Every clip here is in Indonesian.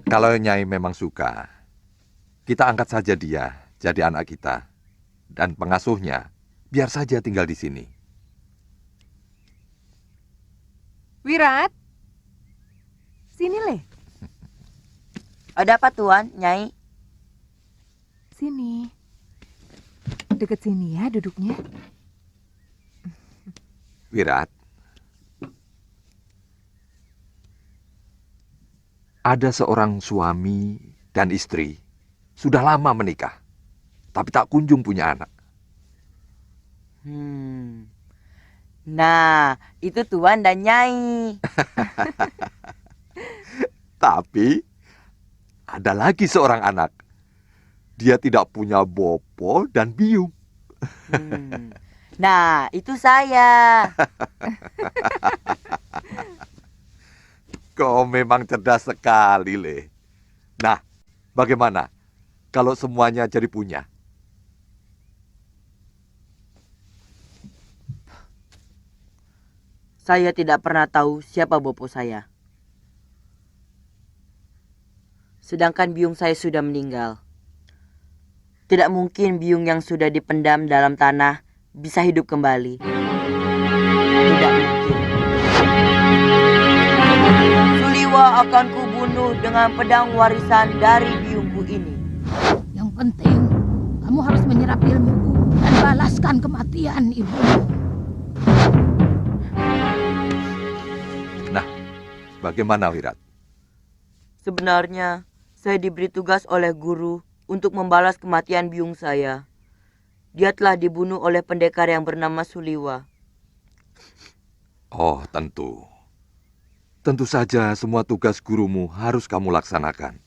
Kalau Nyai memang suka, kita angkat saja dia jadi anak kita. Dan pengasuhnya, biar saja tinggal di sini. Wirat, sini Le. Ada apa Tuan, Nyai? Sini. Deket sini ya duduknya. Wirat, ada seorang suami dan istri sudah lama menikah, tapi tak kunjung punya anak. Nah, itu Tuan dan Nyai. Tapi ada lagi seorang anak. Dia tidak punya bopo dan biung. Nah, itu saya. Kau memang cerdas sekali, Le. Nah, bagaimana kalau semuanya jadi punya? Saya tidak pernah tahu siapa bopo saya. Sedangkan biung saya sudah meninggal. Tidak mungkin biung yang sudah dipendam dalam tanah bisa hidup kembali. Tidak mungkin. Suliwa akan kubunuh dengan pedang warisan dari biungku ini. Yang penting, kamu harus menyerap ilmuku dan balaskan kematian ibumu. Nah, bagaimana Wirat? Sebenarnya, saya diberi tugas oleh guru untuk membalas kematian biung saya. Dia telah dibunuh oleh pendekar yang bernama Suliwa. Oh, tentu. Tentu saja semua tugas gurumu harus kamu laksanakan.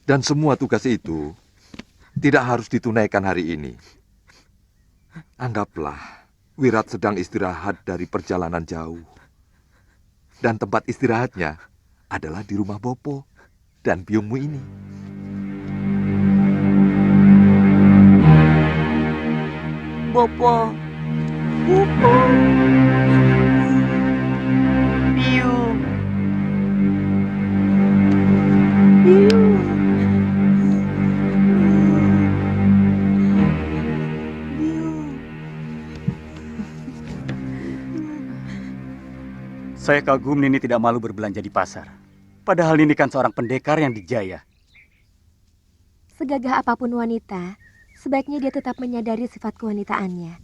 Dan semua tugas itu tidak harus ditunaikan hari ini. Anggaplah Wirat sedang istirahat dari perjalanan jauh. Dan tempat istirahatnya adalah di rumah Bopo dan biungmu ini. Bopo. Biung. Saya kagum Nini tidak malu berbelanja di pasar. Padahal Nini kan seorang pendekar yang dijaya. Segagah apapun wanita, sebaiknya dia tetap menyadari sifat kewanitaannya.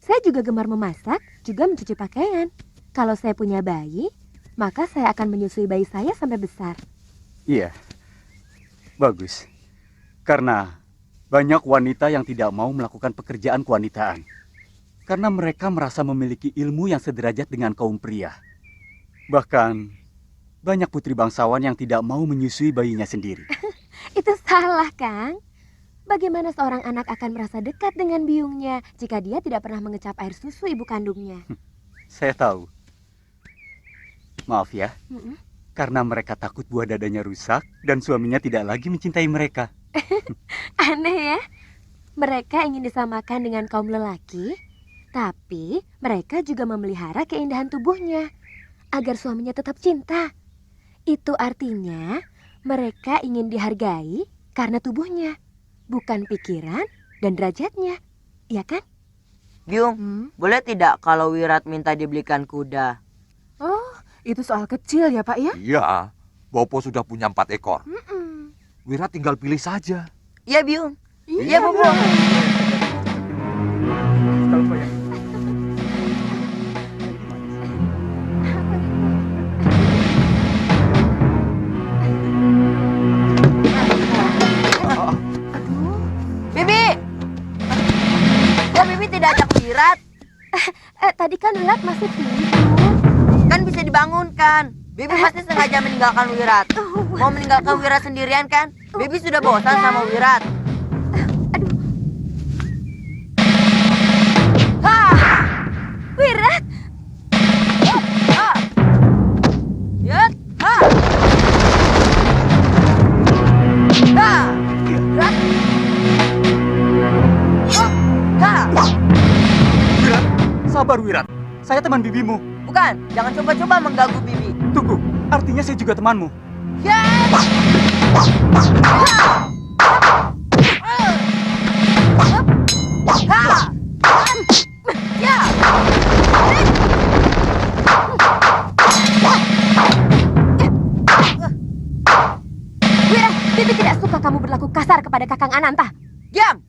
Saya juga gemar memasak, juga mencuci pakaian. Kalau saya punya bayi, maka saya akan menyusui bayi saya sampai besar. Iya, bagus. Karena banyak wanita yang tidak mau melakukan pekerjaan kewanitaan. Karena mereka merasa memiliki ilmu yang sederajat dengan kaum pria. Bahkan, banyak putri bangsawan yang tidak mau menyusui bayinya sendiri. Itu salah, Kang. Bagaimana seorang anak akan merasa dekat dengan biungnya jika dia tidak pernah mengecap air susu ibu kandungnya? Saya tahu. Maaf ya, karena mereka takut buah dadanya rusak dan suaminya tidak lagi mencintai mereka. Aneh ya. Mereka ingin disamakan dengan kaum lelaki, tapi mereka juga memelihara keindahan tubuhnya agar suaminya tetap cinta. Itu artinya mereka ingin dihargai karena tubuhnya, bukan pikiran dan derajatnya. Iya kan? Biung, boleh tidak kalau Wirat minta dibelikan kuda? Oh, itu soal kecil ya Pak ya? Iya, Bopo sudah punya 4 ekor. Wirat tinggal pilih saja. Iya, Biung. Iya, Bopo. Kalau Pak ya. Bibi! Kok Bibi tidak ajak Wirat? Tadi kan Wirat masih tidur. Kan bisa dibangunkan. Bibi pasti sengaja meninggalkan Wirat. Mau meninggalkan Wirat sendirian kan? Bibi sudah bosan sama Wirat. Aduh. Wirat! Yat! Ha! Ha! Wirat! Ha! Wirat, sabar Wirat. Saya teman bibimu. Bukan, jangan coba-coba mengganggu Bibi. Tunggu, artinya saya juga temanmu. Wira, Bibi tidak suka kamu berlaku kasar kepada Kakang Ananta. Diam!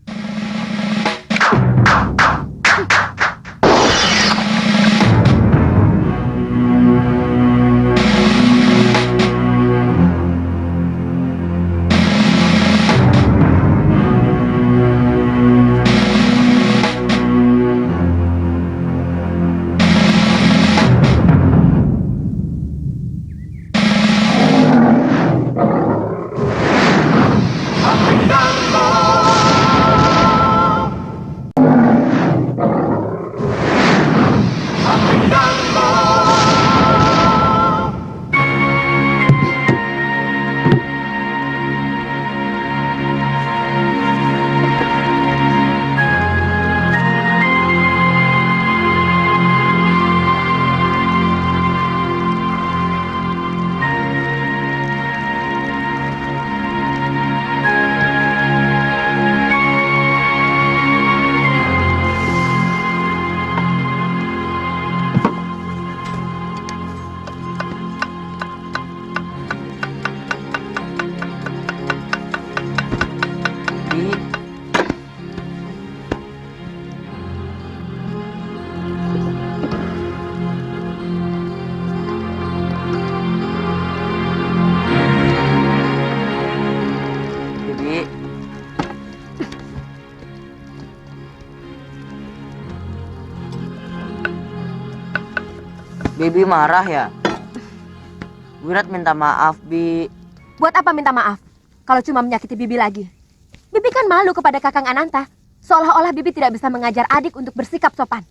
Bi, Bibi, Bibi marah ya? Wirat minta maaf, Bi. Buat apa minta maaf kalau cuma menyakiti Bibi lagi? Bibi kan malu kepada Kakang Ananta. Seolah-olah Bibi tidak bisa mengajar adik untuk bersikap sopan.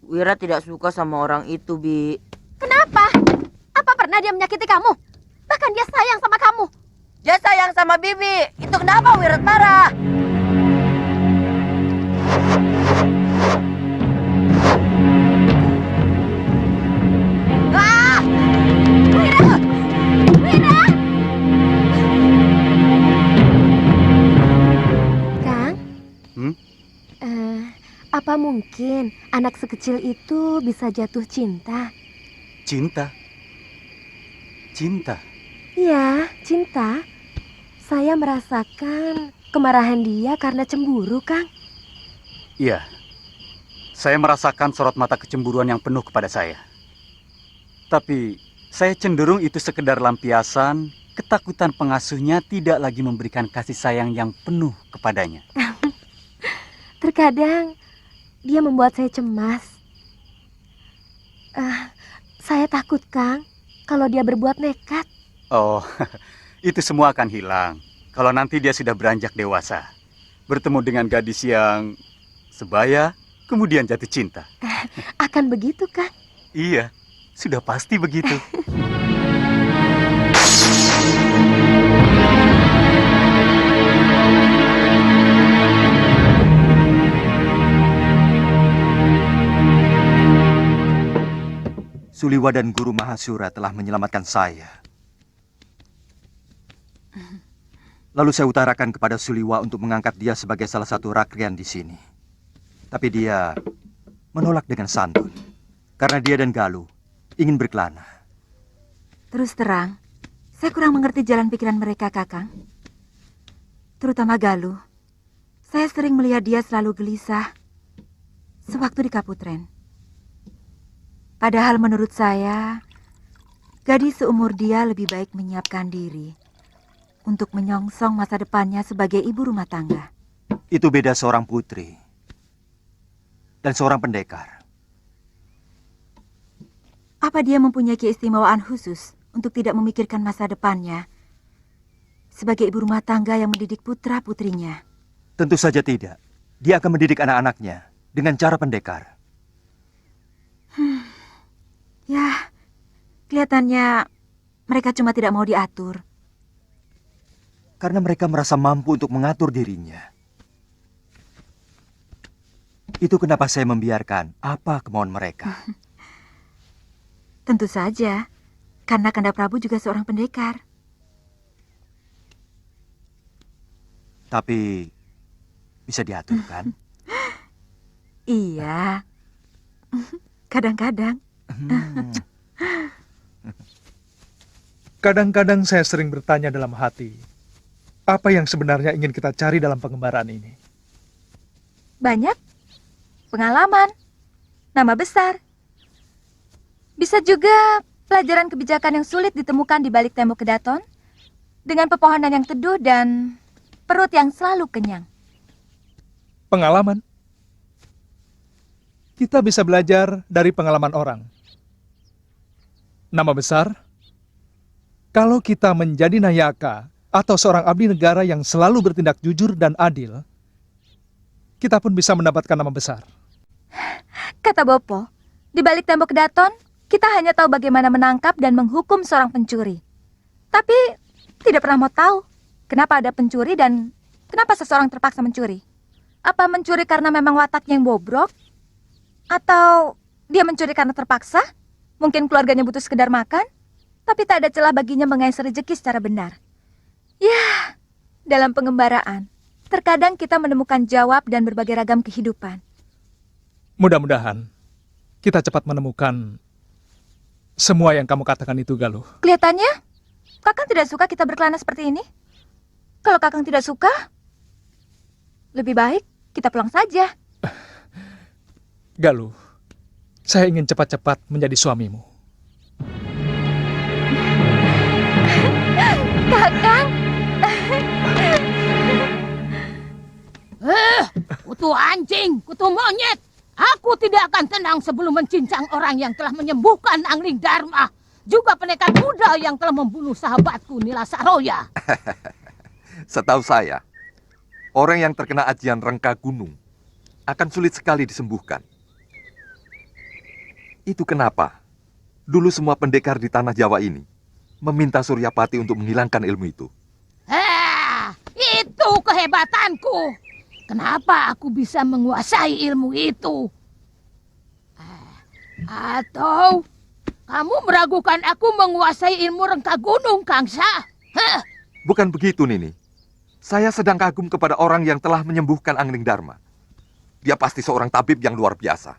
Wira tidak suka sama orang itu, Bi. Kenapa? Apa pernah dia menyakiti kamu? Bahkan dia sayang sama kamu. Dia sayang sama Bibi. Itu kenapa Wirat marah? Ah! Wira! Wira! Kang? Hmm? Apa mungkin anak sekecil itu bisa jatuh cinta? Cinta. Cinta. Iya, cinta. Saya merasakan kemarahan dia karena cemburu, Kang. Iya. Saya merasakan sorot mata kecemburuan yang penuh kepada saya. Tapi saya cenderung itu sekedar lampiasan, ketakutan pengasuhnya tidak lagi memberikan kasih sayang yang penuh kepadanya. Terkadang dia membuat saya cemas. Saya takut, Kang, kalau dia berbuat nekat. Oh, itu semua akan hilang kalau nanti dia sudah beranjak dewasa. Bertemu dengan gadis yang sebaya, kemudian jatuh cinta. Akan begitu, Kang? Iya, sudah pasti begitu. Suliwa dan Guru Mahasura telah menyelamatkan saya. Lalu saya utarakan kepada Suliwa untuk mengangkat dia sebagai salah satu rakrian di sini. Tapi dia menolak dengan santun. Karena dia dan Galuh ingin berkelana. Terus terang, saya kurang mengerti jalan pikiran mereka, Kakang. Terutama Galuh. Saya sering melihat dia selalu gelisah sewaktu di Kaputren. Padahal menurut saya, gadis seumur dia lebih baik menyiapkan diri untuk menyongsong masa depannya sebagai ibu rumah tangga. Itu beda seorang putri dan seorang pendekar. Apa dia mempunyai keistimewaan khusus untuk tidak memikirkan masa depannya sebagai ibu rumah tangga yang mendidik putra-putrinya? Tentu saja tidak. Dia akan mendidik anak-anaknya dengan cara pendekar. Ya, kelihatannya mereka cuma tidak mau diatur. Karena mereka merasa mampu untuk mengatur dirinya. Itu kenapa saya membiarkan apa kemauan mereka. Tentu saja, Karena Kanda Prabu juga seorang pendekar. Tapi bisa diatur kan? Iya. Kadang-kadang. Kadang-kadang saya sering bertanya dalam hati, apa yang sebenarnya ingin kita cari dalam pengembaraan ini? Banyak. Pengalaman. Nama besar. Bisa juga pelajaran kebijakan yang sulit ditemukan di balik tembok kedaton. Dengan pepohonan yang teduh dan perut yang selalu kenyang. Pengalaman. Kita bisa belajar dari pengalaman orang. Nama besar. Kalau kita menjadi nayaka atau seorang abdi negara yang selalu bertindak jujur dan adil, kita pun bisa mendapatkan nama besar. Kata Bopo, di balik tembok kedaton, kita hanya tahu bagaimana menangkap dan menghukum seorang pencuri. Tapi tidak pernah mau tahu kenapa ada pencuri dan kenapa seseorang terpaksa mencuri. Apa mencuri karena memang wataknya yang bobrok? Atau dia mencuri karena terpaksa? Mungkin keluarganya butuh sekedar makan? Tapi tak ada celah baginya mengais rezeki secara benar. Ya, dalam pengembaraan, terkadang kita menemukan jawab dan berbagai ragam kehidupan. Mudah-mudahan kita cepat menemukan semua yang kamu katakan itu, Galuh. Kelihatannya, Kakang tidak suka kita berkelana seperti ini. Kalau Kakang tidak suka, lebih baik kita pulang saja. Galuh, saya ingin cepat-cepat menjadi suamimu. Kakang! Kutu anjing, kutu monyet. Aku tidak akan tenang sebelum mencincang orang yang telah menyembuhkan Angling Dharma. Juga pendekar muda yang telah membunuh sahabatku Nila Saroya. Setahu saya, orang yang terkena ajian rengka gunung akan sulit sekali disembuhkan. Itu kenapa dulu semua pendekar di tanah Jawa ini meminta Suryapati untuk menghilangkan ilmu itu. Itu kehebatanku. Kenapa aku bisa menguasai ilmu itu? Atau kamu meragukan aku menguasai ilmu rengka gunung, Kangsa? Bukan begitu, Nini. Saya sedang kagum kepada orang yang telah menyembuhkan Angling Dharma. Dia pasti seorang tabib yang luar biasa.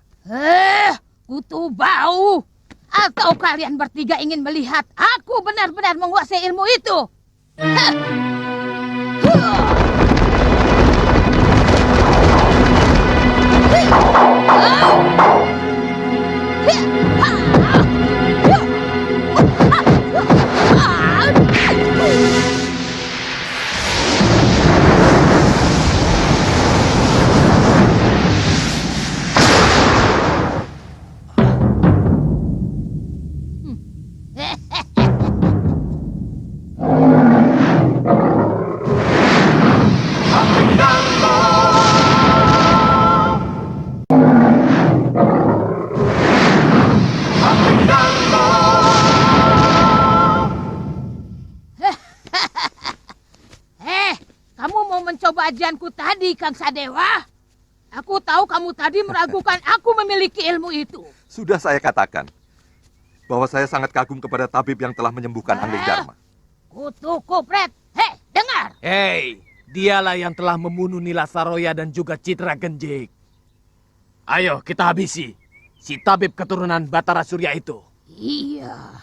Kutu bau. Atau kalian bertiga ingin melihat aku benar-benar menguasai ilmu itu? Ajianku tadi, Kang Sadewa. Aku tahu kamu tadi meragukan aku memiliki ilmu itu. Sudah saya katakan bahwa saya sangat kagum kepada tabib yang telah menyembuhkan Angling Dharma. Kutu kupret. Hei, dengar. Hei, dialah yang telah membunuh Nila Saroya dan juga Citra Genjik. Ayo kita habisi si tabib keturunan Batara Surya itu. Iya.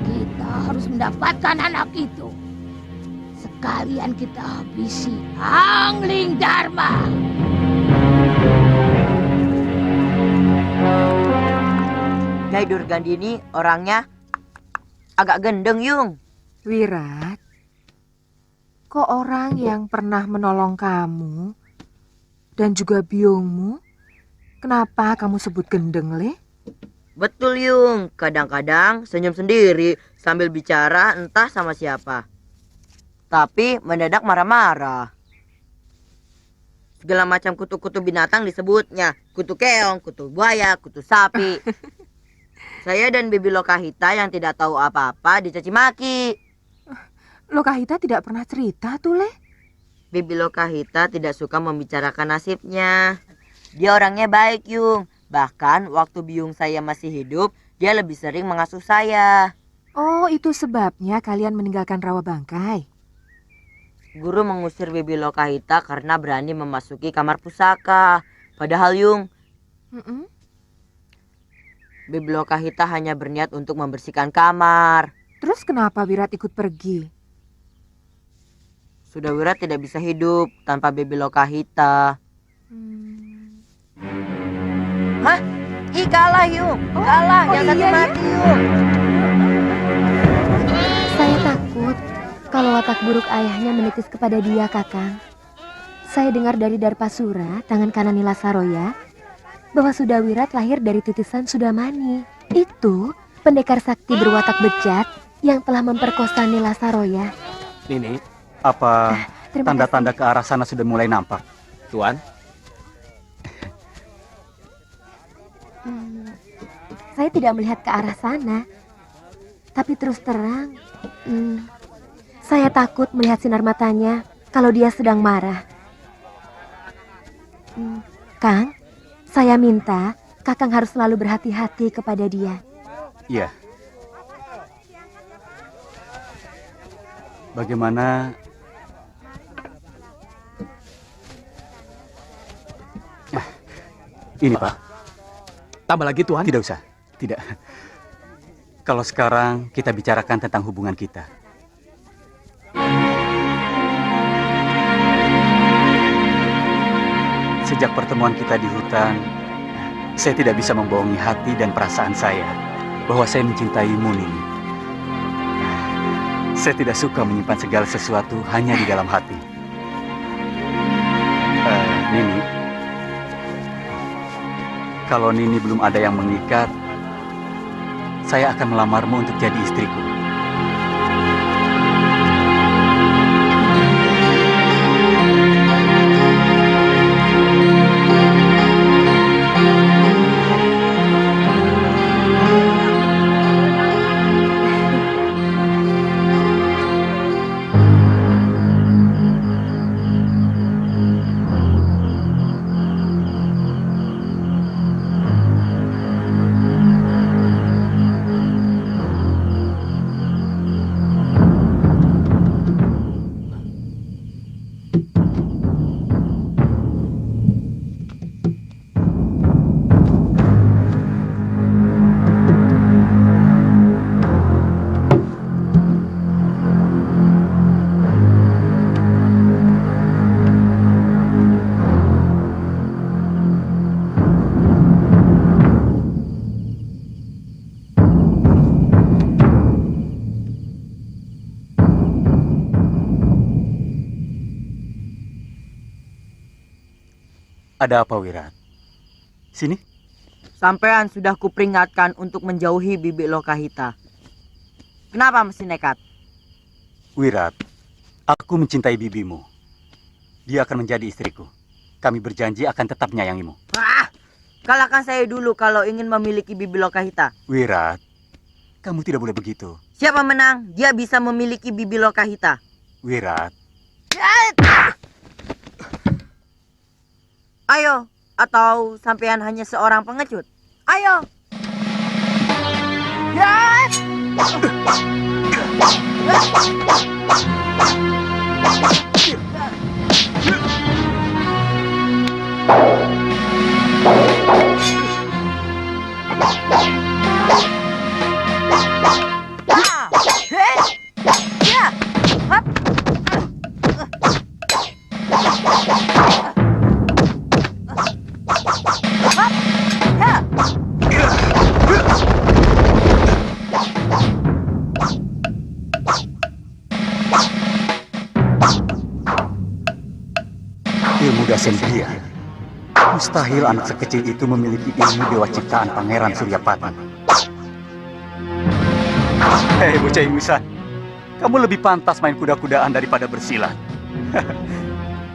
Kita harus mendapatkan anak itu. Sekalian kita habisi Angling Dharma. Nyai Durgandini orangnya agak gendeng, Yung. Wirat, kok orang yang pernah menolong kamu dan juga biungmu, kenapa kamu sebut gendeng, Le? Betul, Yung. Kadang-kadang senyum sendiri sambil bicara entah sama siapa. Tapi mendadak marah-marah. Segala macam kutu-kutu binatang disebutnya. Kutu keong, kutu buaya, kutu sapi. Saya dan Bibi Lokahita yang tidak tahu apa-apa dicaci maki. Lokahita tidak pernah cerita tuh, Le. Bibi Lokahita tidak suka membicarakan nasibnya. Dia orangnya baik, Yung. Bahkan waktu biung saya masih hidup, dia lebih sering mengasuh saya. Oh, itu sebabnya kalian meninggalkan rawa bangkai. Guru mengusir Bibi Lokahita karena berani memasuki kamar pusaka. Padahal, Yung, Mm-mm. Bibi Lokahita hanya berniat untuk membersihkan kamar. Terus kenapa Wirat ikut pergi? Sudah Wirat tidak bisa hidup tanpa Bibi Lokahita. Hah? Ih, kalah, Yung. Kalah. Yang satu mati, Yung. Saya takut kalau watak buruk ayahnya menitis kepada dia, Kakang. Saya dengar dari Darpasura, tangan kanan Nila Saroya, bahwa Sudawirat lahir dari titisan Sudamani. Itu pendekar sakti berwatak bejat yang telah memperkosa Nila Saroya. Nini, apa Terima tanda-tanda kasih. ke arah sana sudah mulai nampak? Tuan, Saya tidak melihat ke arah sana. Tapi terus terang, saya takut melihat sinar matanya kalau dia sedang marah. Kang, saya minta Kakang harus selalu berhati-hati kepada dia. Iya. Bagaimana? Ini, Pak. tambah lagi Tuan. Tidak usah. Tidak. Kalau sekarang kita bicarakan tentang hubungan kita. Sejak pertemuan kita di hutan, saya tidak bisa membohongi hati dan perasaan saya bahwa saya mencintaimu, Nini. Saya tidak suka menyimpan segala sesuatu hanya di dalam hati. Nini, kalau Nini belum ada yang mengikat, saya akan melamarmu untuk jadi istriku. Ada apa, Wirat? Sini. Sampean sudah kuperingatkan untuk menjauhi Bibi Lokahita. Kenapa mesti nekat? Wirat, aku mencintai bibimu. Dia akan menjadi istriku. Kami berjanji akan tetap menyayangimu. Kalahkan saya dulu kalau ingin memiliki Bibi Lokahita. Wirat, kamu tidak boleh begitu. Siapa menang, dia bisa memiliki Bibi Lokahita. Wirat, Ayo, atau sampean hanya seorang pengecut? Ayo. Ya. ilmu dasar dia. Mustahil anak sekecil itu memiliki ilmu dewa ciptaan Pangeran Suryapati. Hei bocah ingusan, kamu lebih pantas main kuda-kudaan daripada bersilat.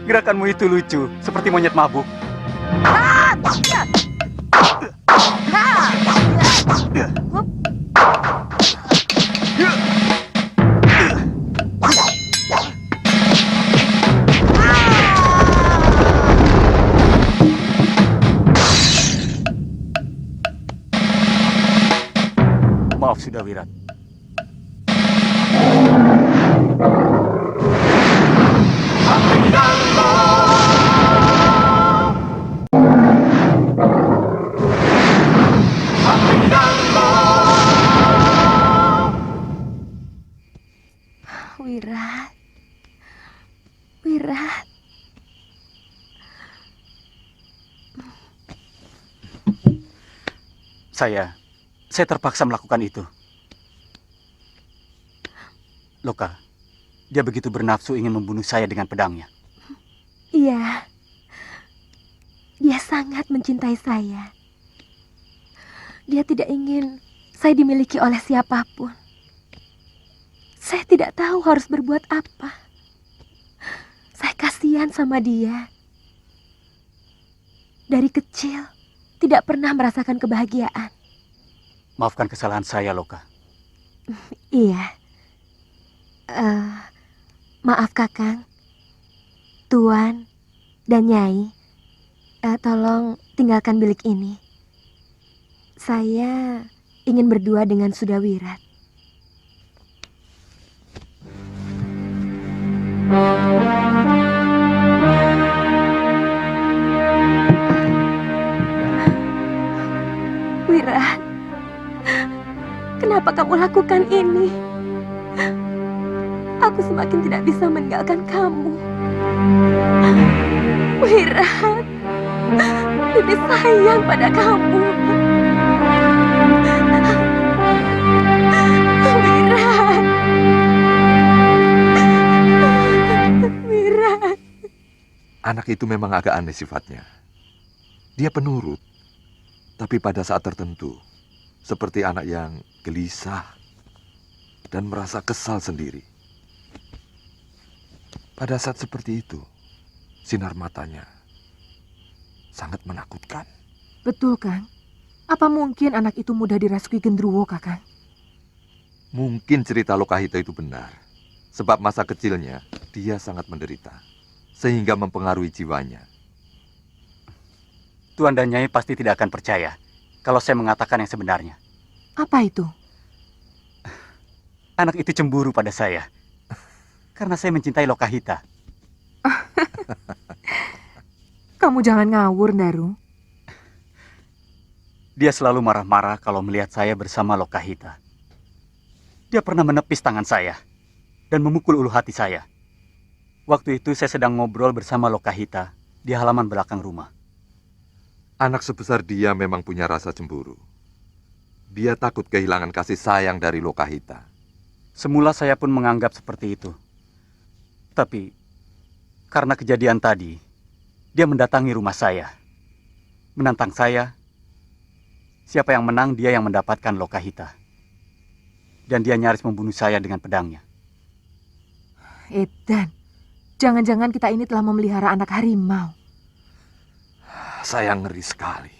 Gerakanmu itu lucu, seperti monyet mabuk. Maaf sudah Wirat. Wirat. Wirat. Saya terpaksa melakukan itu. Loka, dia begitu bernafsu ingin membunuh saya dengan pedangnya. Iya. Dia sangat mencintai saya. Dia tidak ingin saya dimiliki oleh siapapun. Saya tidak tahu harus berbuat apa. Saya kasihan sama dia. Dari kecil, tidak pernah merasakan kebahagiaan. Maafkan kesalahan saya, Loka. Iya. Maaf Kakang, Tuan, dan Nyai. Tolong tinggalkan bilik ini. Saya ingin berdua dengan Sudawirat. Wirat, kenapa kamu lakukan ini? Aku semakin tidak bisa meninggalkan kamu. Wirat, Bibi sayang pada kamu. Wirat. Wirat. Anak itu memang agak aneh sifatnya. Dia penurut, tapi pada saat tertentu, seperti anak yang gelisah dan merasa kesal sendiri. Pada saat seperti itu, sinar matanya sangat menakutkan. Betul, Kang. Apa mungkin anak itu mudah dirasuki gendruwo, Kakang? Mungkin cerita Lokahita itu benar, sebab masa kecilnya dia sangat menderita, sehingga mempengaruhi jiwanya. Tuan dan Nyai pasti tidak akan percaya kalau saya mengatakan yang sebenarnya. Apa itu? Anak itu cemburu pada saya. Karena saya mencintai Lokahita. Kamu jangan ngawur, Daru. Dia selalu marah-marah kalau melihat saya bersama Lokahita. Dia pernah menepis tangan saya dan memukul ulu hati saya. Waktu itu saya sedang ngobrol bersama Lokahita di halaman belakang rumah. Anak sebesar dia memang punya rasa cemburu. Dia takut kehilangan kasih sayang dari Lokahita. Semula saya pun menganggap seperti itu. Tapi karena kejadian tadi, dia mendatangi rumah saya. Menantang saya. Siapa yang menang, dia yang mendapatkan Lokahita. Dan dia nyaris membunuh saya dengan pedangnya. Edan, jangan-jangan kita ini telah memelihara anak harimau. Saya ngeri sekali.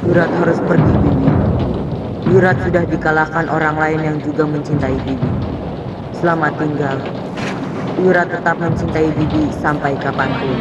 Wirat harus pergi, Bibi. Wirat sudah dikalahkan orang lain yang juga mencintai Bibi. Selamat tinggal. Wirat tetap mencintai Bibi sampai kapanpun.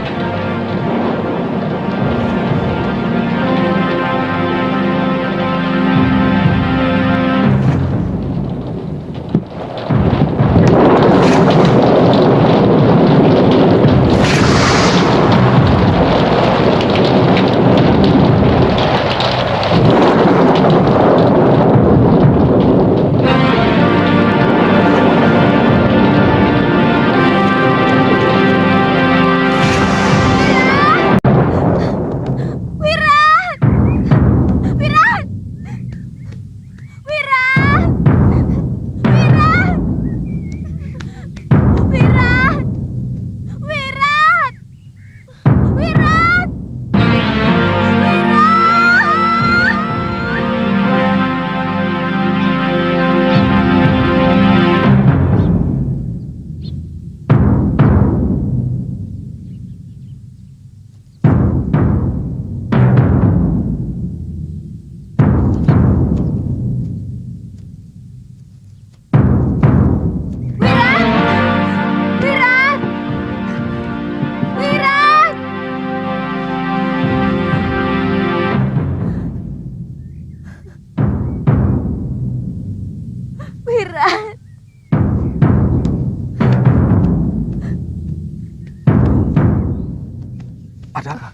Ada apa?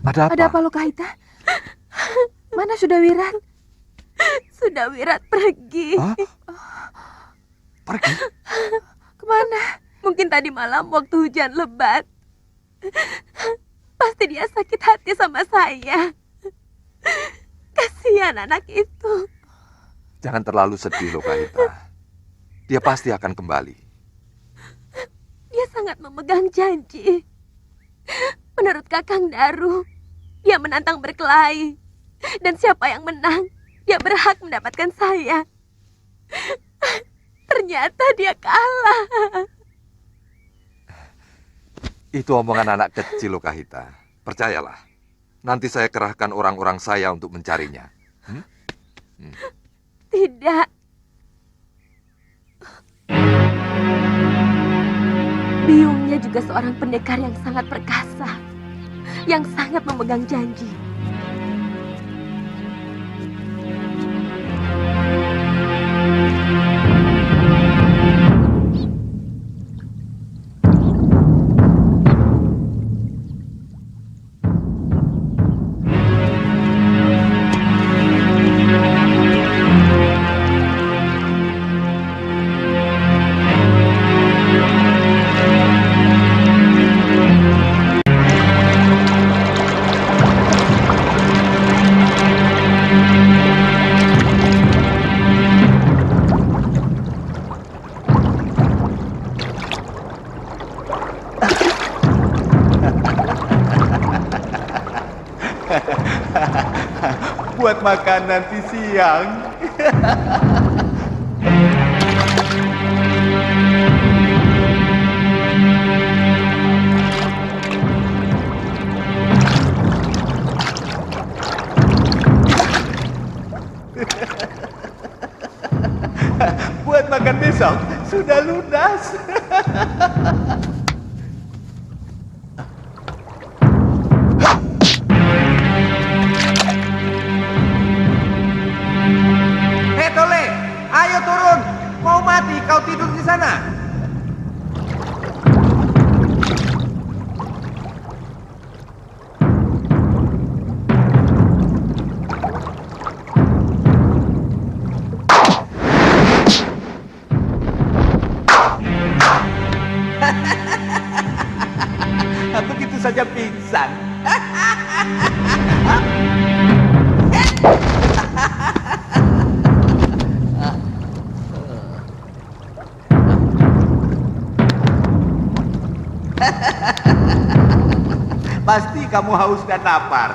Ada apa? Ada apa Lokahita? Mana sudah Wirat? Sudah Wirat pergi. Hah? Pergi? Kemana? Mungkin tadi malam waktu hujan lebat. Pasti dia sakit hati sama saya. Kasihan anak itu. Jangan terlalu sedih, Lokahita. Dia pasti akan kembali. Dia sangat memegang janji. Menurut Kakang Daru, dia menantang berkelahi. Dan siapa yang menang, dia berhak mendapatkan saya. Ternyata dia kalah. Itu omongan anak kecil, Lokahita. Percayalah. Nanti saya kerahkan orang-orang saya untuk mencarinya. Tidak. Biungnya juga seorang pendekar yang sangat perkasa. Yang sangat memegang janji. Buat makan nanti siang. Buat makan besok sudah lunas. Hei Tole, ayo turun. Mau mati kau tidur di sana. Begitu saja pingsan. Pasti kamu haus dan lapar.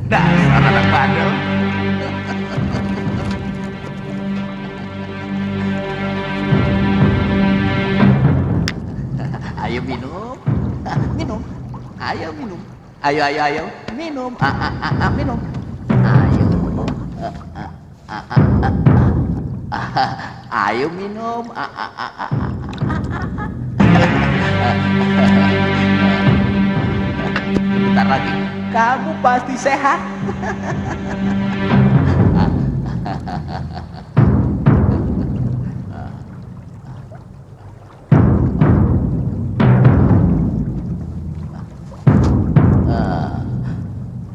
Dasar anak bandel. Ayo minum. Minum. Ayo minum. Ayo. Minum. Minum. Ayo. Ayo minum. Bentar lagi, kamu pasti sehat.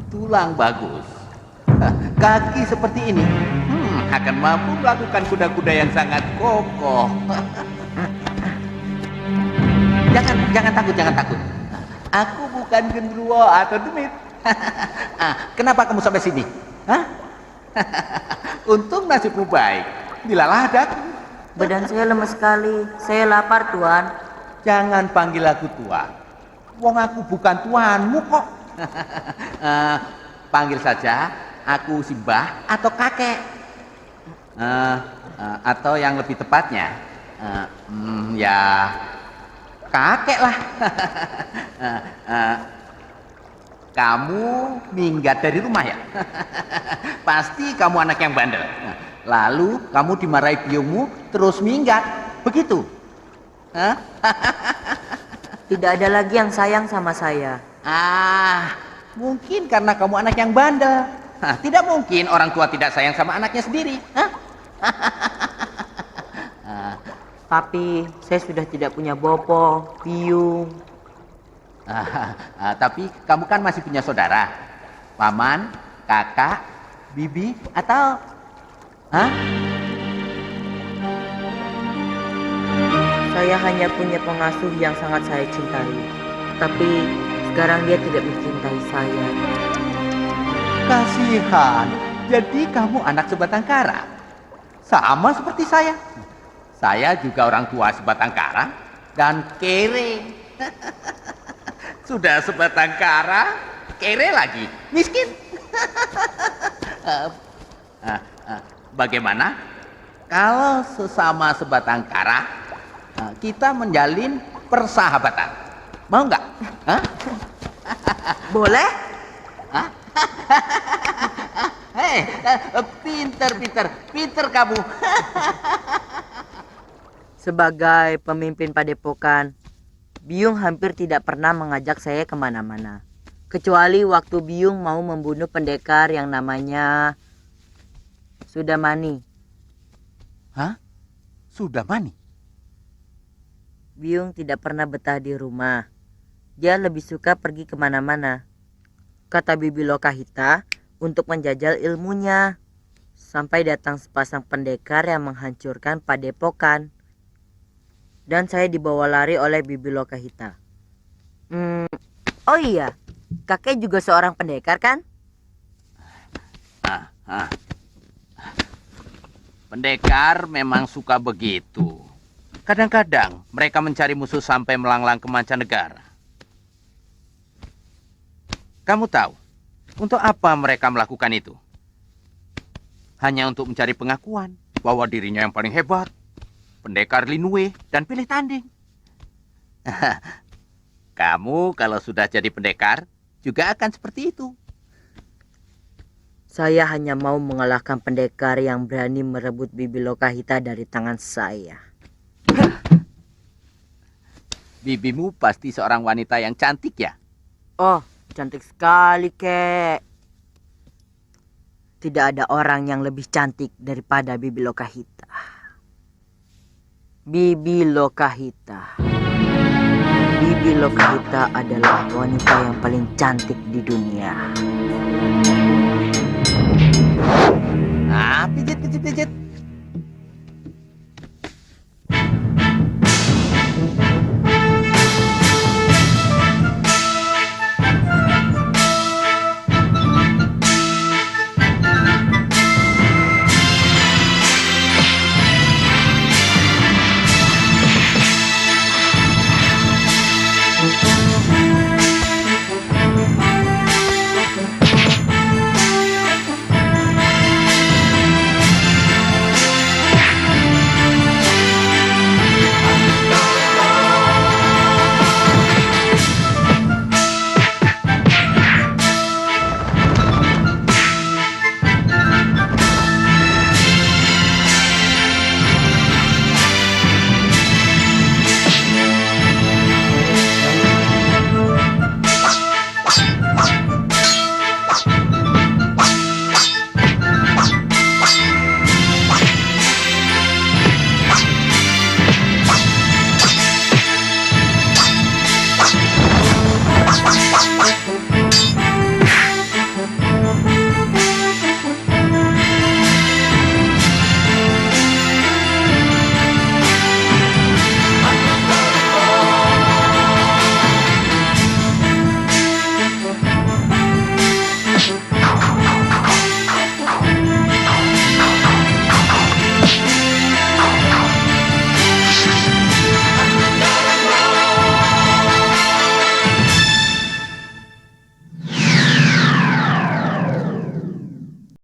Tulang bagus. Kaki seperti ini akan mampu melakukan kuda-kuda yang sangat kokoh. Jangan takut. Aku bukan genderuwo atau demit. Kenapa kamu sampai sini? Hah? Untung nasibmu baik. Dilalah datang. Badan saya lemes sekali. Saya lapar, Tuan. Jangan panggil aku tuan. Wong aku bukan tuanmu kok. Panggil saja aku Simbah atau kakek. Atau yang lebih tepatnya, ya kakek lah. Kamu minggat dari rumah ya? Pasti kamu anak yang bandel. Lalu kamu dimarahi biungmu terus minggat, begitu? Tidak ada lagi yang sayang sama saya. Mungkin karena kamu anak yang bandel. Tidak mungkin orang tua tidak sayang sama anaknya sendiri. Tapi saya sudah tidak punya bopo, biung. Tapi kamu kan masih punya saudara. Paman, kakak, bibi, atau... Hah? Saya hanya punya pengasuh yang sangat saya cintai. Tapi sekarang dia tidak mencintai saya. Kasihan. Jadi kamu anak sebatang kara. Sama seperti saya. Saya juga orang tua sebatang kara dan kere. Sudah sebatang kara, kere lagi, miskin. Bagaimana kalau sesama sebatang kara kita menjalin persahabatan? Mau nggak? Hah? Boleh? Hei, pinter kamu. Sebagai pemimpin padepokan, Biung hampir tidak pernah mengajak saya kemana-mana. Kecuali waktu Biung mau membunuh pendekar yang namanya Sudamani. Hah? Sudamani? Biung tidak pernah betah di rumah. Dia lebih suka pergi kemana-mana. Kata Bibi Lokahita untuk menjajal ilmunya. Sampai datang sepasang pendekar yang menghancurkan padepokan. Dan saya dibawa lari oleh Bibi Lokahita. Oh iya, kakek juga seorang pendekar kan? Pendekar memang suka begitu. Kadang-kadang mereka mencari musuh sampai melanglang ke mancanegara. Kamu tahu, untuk apa mereka melakukan itu? Hanya untuk mencari pengakuan bahwa dirinya yang paling hebat. Pendekar Linue dan pilih tanding. Kamu kalau sudah jadi pendekar juga akan seperti itu. Saya hanya mau mengalahkan pendekar yang berani merebut Bibi Lokahita dari tangan saya. Bibimu pasti seorang wanita yang cantik ya? Oh, cantik sekali, Kek. Tidak ada orang yang lebih cantik daripada Bibi Lokahita. Bibi Lokahita. Bibi Lokahita adalah wanita yang paling cantik di dunia. Pijit.